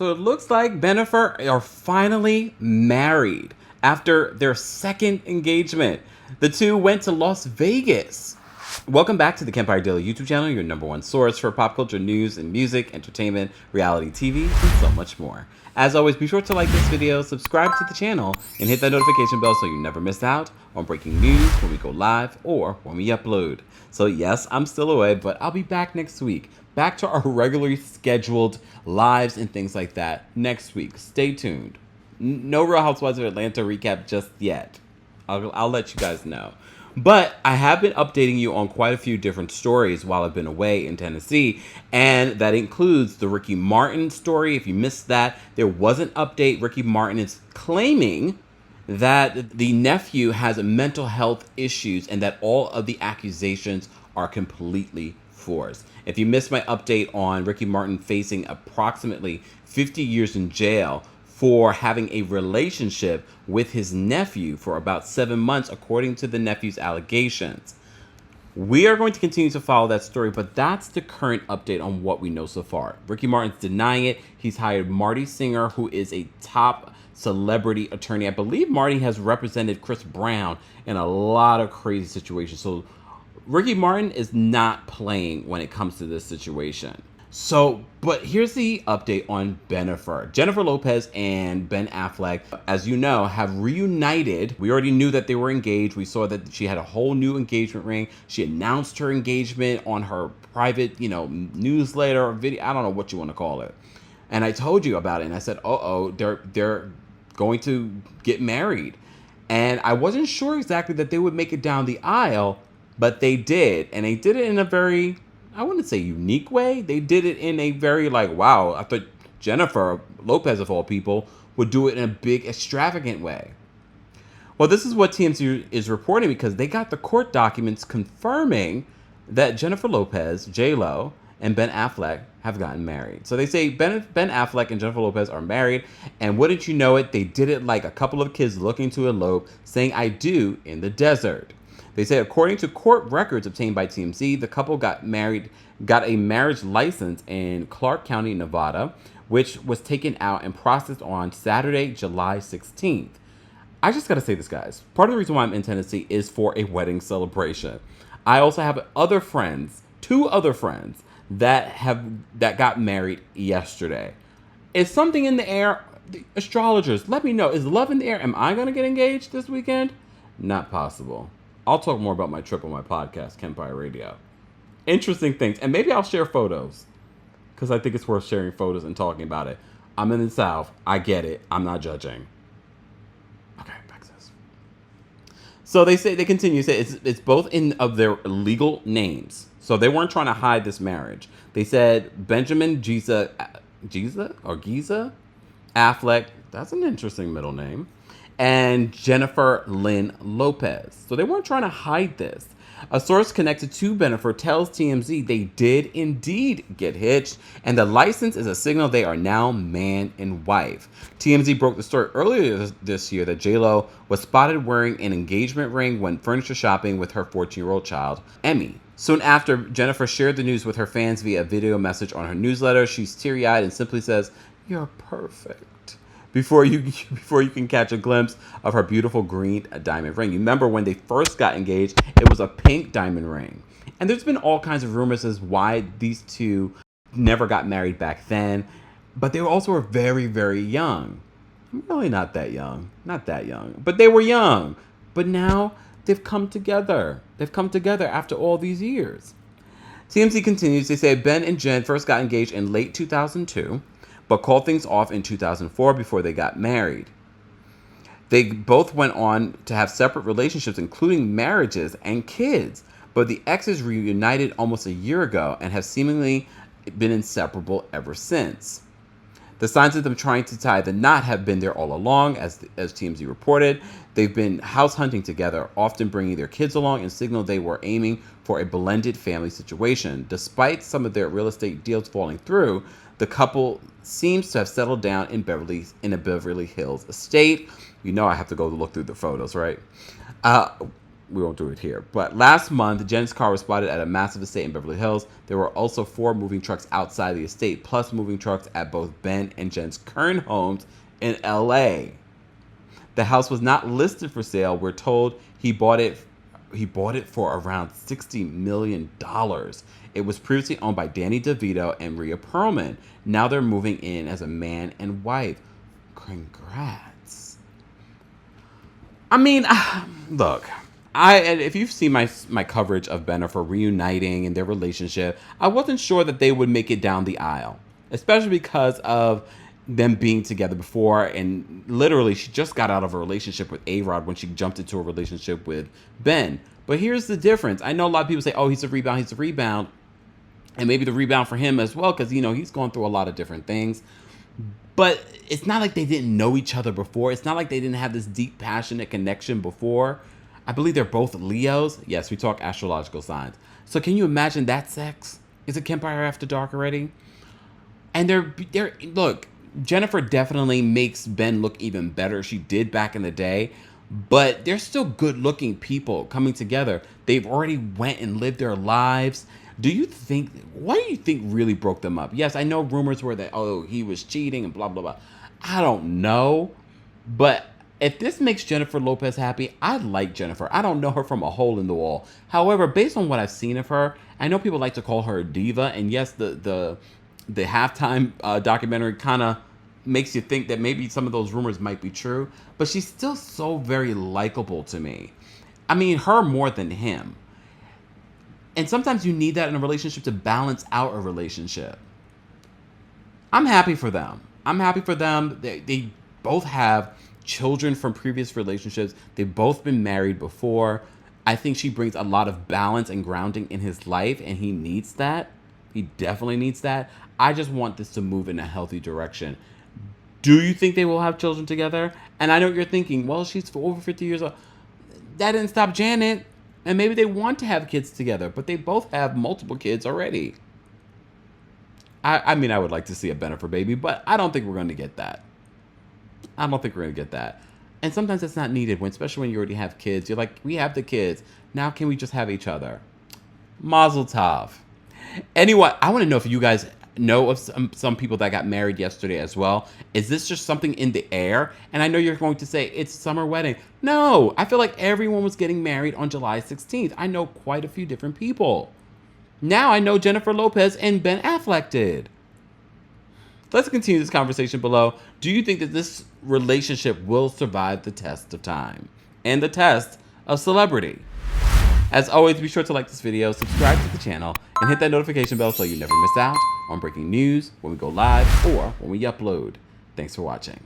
So it looks like Ben and Affleck are finally married after their second engagement. The two went to Las Vegas. Welcome back to the Kempire Daily YouTube channel, your number one source for pop culture news and music, entertainment, reality TV, and so much more. As always, be sure to like this video, subscribe to the channel, and hit that notification bell so you never miss out on breaking news when we go live or when we upload. So yes, I'm still away, but I'll be back next week. Back to our regularly scheduled lives and things like that next week. Stay tuned. No Real Housewives of Atlanta recap just yet. I'll let you guys know. But I have been updating you on quite a few different stories while I've been away in Tennessee, and that includes the Ricky Martin story. If you missed that, there was an update. Ricky Martin is claiming that the nephew has mental health issues and that all of the accusations are completely forced. If you missed my update on Ricky Martin facing approximately 50 years in jail for having a relationship with his nephew for about 7 months, according to the nephew's allegations. We are going to continue to follow that story, but that's the current update on what we know so far. Ricky Martin's denying it. He's hired Marty Singer, who is a top celebrity attorney. I believe Marty has represented Chris Brown in a lot of crazy situations. So Ricky Martin is not playing when it comes to this situation. So, but here's the update on Ben Affleck. Jennifer Lopez and Ben Affleck, as you know, have reunited. We already knew that they were engaged. We saw that she had a whole new engagement ring. She announced her engagement on her private, newsletter or video. I don't know what you want to call it. And I told you about it, and I said, they're going to get married. And I wasn't sure exactly that they would make it down the aisle, but they did. And they did it in a very, I wouldn't say unique way. They did it in a very wow, I thought Jennifer Lopez, of all people, would do it in a big, extravagant way. Well, this is what TMZ is reporting because they got the court documents confirming that Jennifer Lopez, JLo, and Ben Affleck have gotten married. So they say Ben Affleck and Jennifer Lopez are married, and wouldn't you know it, they did it like a couple of kids looking to elope, saying "I do" in the desert. They say, according to court records obtained by TMZ, the couple got a marriage license in Clark County, Nevada, which was taken out and processed on Saturday, July 16th. I just got to say this, guys. Part of the reason why I'm in Tennessee is for a wedding celebration. I also have two other friends, that got married yesterday. Is something in the air? The astrologers, let me know. Is love in the air? Am I going to get engaged this weekend? Not possible. I'll talk more about my trip on my podcast, Kempire Radio. Interesting things. And maybe I'll share photos, because I think it's worth sharing photos and talking about it. I'm in the South. I get it. I'm not judging. Okay, back to this. So they continue to say it's both of their legal names. So they weren't trying to hide this marriage. They said Benjamin Giza Affleck. That's an interesting middle name. And Jennifer Lynn Lopez. So they weren't trying to hide this. A source connected to Ben Affleck tells TMZ they did indeed get hitched, and the license is a signal they are now man and wife. TMZ broke the story earlier this year that JLo was spotted wearing an engagement ring when furniture shopping with her 14-year-old child, Emmy. Soon after, Jennifer shared the news with her fans via a video message on her newsletter. She's teary-eyed and simply says, "You're perfect," before you can catch a glimpse of her beautiful green diamond ring. You remember when they first got engaged, it was a pink diamond ring. And there's been all kinds of rumors as why these two never got married back then. But they also were very, very young. Really not that young. Not that young. But they were young. But now they've come together. They've come together after all these years. TMZ continues. They say Ben and Jen first got engaged in late 2002. But called things off in 2004 before they got married. They both went on to have separate relationships, including marriages and kids. But the exes reunited almost a year ago and have seemingly been inseparable ever since. The signs of them trying to tie the knot have been there all along, as TMZ reported. They've been house hunting together, often bringing their kids along, and signaled they were aiming for a blended family situation. Despite some of their real estate deals falling through, the couple seems to have settled down in a Beverly Hills estate. You know I have to go look through the photos, right? we won't do it here. But last month, Jen's car was spotted at a massive estate in Beverly Hills. There were also 4 moving trucks outside the estate, plus moving trucks at both Ben and Jen's current homes in LA. The house was not listed for sale. We're told he bought it for around $60 million. It was previously owned by Danny DeVito and Rhea Perlman. Now they're moving in as a man and wife. Congrats. I mean, look, if you've seen my coverage of Bennifer reuniting and their relationship, I wasn't sure that they would make it down the aisle, especially because of them being together before. And literally, she just got out of a relationship with A-Rod when she jumped into a relationship with Ben. But here's the difference. I know a lot of people say, oh, he's a rebound. And maybe the rebound for him as well, because, he's going through a lot of different things. But it's not like they didn't know each other before. It's not like they didn't have this deep, passionate connection before. I believe they're both Leos. Yes, we talk astrological signs. So can you imagine that sex? Is it Kempire After Dark already? And they're look, Jennifer definitely makes Ben look even better. She did back in the day. But they're still good-looking people coming together. They've already went and lived their lives. What do you think really broke them up? Yes, I know rumors were that, oh, he was cheating and blah, blah, blah. I don't know. But if this makes Jennifer Lopez happy, I like Jennifer. I don't know her from a hole in the wall. However, based on what I've seen of her, I know people like to call her a diva. And yes, the halftime documentary kind of makes you think that maybe some of those rumors might be true. But she's still so very likable to me. I mean, her more than him. And sometimes you need that in a relationship to balance out a relationship. I'm happy for them. They both have children from previous relationships. They've both been married before. I think she brings a lot of balance and grounding in his life, and he needs that. He definitely needs that. I just want this to move in a healthy direction. Do you think they will have children together? And I know you're thinking, well, she's over 50 years old. That didn't stop Janet. And maybe they want to have kids together, but they both have multiple kids already. I mean, I would like to see a Bennifer baby, but I don't think we're going to get that. And sometimes it's not needed, especially when you already have kids. You're like, we have the kids. Now can we just have each other? Mazel tov. Anyway, I want to know if you guys know of some people that got married yesterday as well. Is this just something in the air? And I know you're going to say it's summer wedding. No, I feel like everyone was getting married on July 16th. I know quite a few different people. Now I know Jennifer Lopez and Ben Affleck did. Let's continue this conversation below. Do you think that this relationship will survive the test of time and the test of celebrity? As always, be sure to like this video, subscribe to the channel, and hit that notification bell so you never miss out on breaking news when we go live or when we upload. Thanks for watching.